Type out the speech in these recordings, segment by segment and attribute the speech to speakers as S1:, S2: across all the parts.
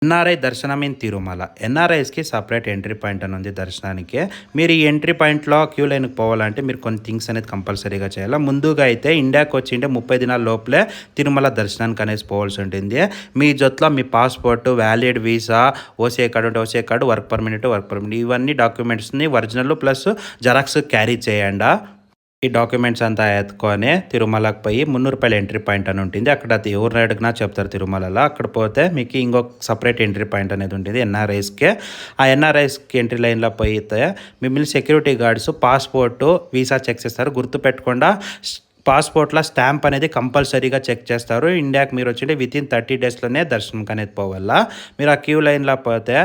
S1: NRI దర్శనం in Tirumala. ఎన్ఆర్ఐస్కి separate entry point అని ఉంది దర్శనానికి. మీరు ఈ ఎంట్రీ పాయింట్లో క్యూ లైన్కి పోవాలంటే మీరు కొన్ని థింగ్స్ అనేది కంపల్సరీగా చేయాలి. ముందుగా అయితే ఇండియాకి వచ్చింటే 30 దినాల లోపలే తిరుమల దర్శనానికి అనేసి పోవాల్సి ఉంటుంది. మీ జొత్లో మీ passport, valid visa, OCI card ఉంటే ఓసీఐ కార్డు, వర్క్ పర్మిట్ ఇవన్నీ డాక్యుమెంట్స్ని ఒరిజినల్ ప్లస్ జెరాక్స్ క్యారీ చేయండి. ఈ డాక్యుమెంట్స్ అంతా ఎత్తుకొని తిరుమలకి పోయి 300 రూపాయల ఎంట్రీ పాయింట్ అని ఉంటుంది. అక్కడ ఎవరిని అడిగినా చెప్తారు తిరుమలలో. అక్కడ పోతే మీకు ఇంకొక సపరేట్ ఎంట్రీ పాయింట్ అనేది ఉంటుంది ఎన్ఆర్ఐస్కి. ఆ ఎన్ఆర్ఐస్కి ఎంట్రీ లైన్లో పోయితే మిమ్మల్ని security guards passport, visa check చేస్తారు. గుర్తుపెట్టకుండా పాస్పోర్ట్లో స్టాంప్ అనేది కంపల్సరీగా చెక్ చేస్తారు. ఇండియాకి మీరు వచ్చింటే వితిన్ 30 డేస్లోనే దర్శనంకి అనేది పోవాలా. మీరు ఆ క్యూ లైన్లో పోతే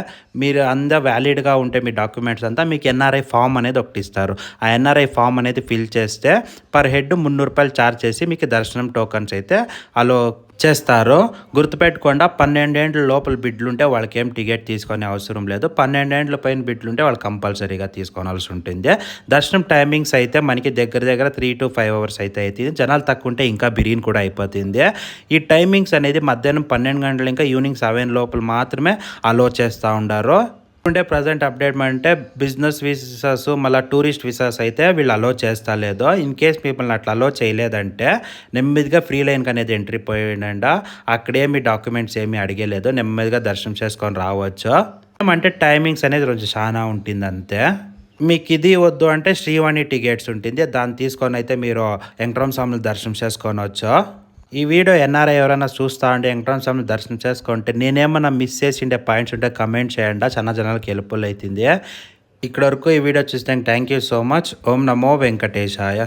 S1: మీరు వ్యాలిడ్గా ఉంటే మీ డాక్యుమెంట్స్ అంతా మీకు ఎన్ఆర్ఐ ఫామ్ అనేది ఒకటి ఇస్తారు. ఆ ఎన్ఆర్ఐ ఫామ్ అనేది ఫిల్ చేస్తే పర్ హెడ్ 300 రూపాయలు ఛార్జ్ చేసి మీకు దర్శనం టోకన్స్ అయితే అలో చేస్తారు. గుర్తుపెట్టుకుండా 12 ఏండ్ల లోపల బిడ్లు ఉంటే వాళ్ళకి ఏం టికెట్ తీసుకునే అవసరం లేదు. 12 ఏండ్ల పైన బిడ్లు ఉంటే వాళ్ళు కంపల్సరీగా తీసుకోవాల్సి ఉంటుంది. దర్శనం టైమింగ్స్ అయితే మనకి దగ్గర 3 to 5 అవర్స్ అయితే అవుతుంది. జనాలు తక్కువ ఉంటే ఇంకా బిర్యానీ కూడా అయిపోతుంది. ఈ టైమింగ్స్ అనేది మధ్యాహ్నం 12 గంటలు ఇంకా ఈవినింగ్ 7 లోపల మాత్రమే అలో చేస్తూ ఉండారు. ఉండే ప్రజెంట్ అప్డేట్ అంటే బిజినెస్ వీసాస్ మళ్ళీ టూరిస్ట్ వీసాస్ అయితే వీళ్ళు అలో చేస్తా లేదో. ఇన్ కేస్ మిమ్మల్ని అట్లా అలో చేయలేదంటే నెమ్మదిగా ఫ్రీ లైన్కి అనేది ఎంట్రీ పోయిండ అక్కడేమి డాక్యుమెంట్స్ ఏమీ అడిగలేదు. నెమ్మదిగా దర్శనం చేసుకొని రావచ్చు. అంటే టైమింగ్స్ అనేది కొంచెం చాలా ఉంటుంది అంతే. మీకు ఇది వద్దు అంటే శ్రీవాణి టికెట్స్ ఉంటుంది. దాన్ని తీసుకొని అయితే మీరు వెంకటరమణ స్వామి దర్శనం చేసుకోవచ్చు. ఈ వీడియో ఎన్ఆర్ఐ ఎవరైనా చూస్తా ఉంటే వెంకటరమణ స్వామి దర్శనం చేసుకుంటే నేనేమన్నా మిస్ చేసిండే పాయింట్స్ ఉంటే కమెంట్ చేయండి. చాలా జనాలకి హెల్ప్ఫుల్ అవుతుంది. ఇక్కడ వరకు ఈ వీడియో చూస్తే thank you so much. Om Namo Venkatesaya.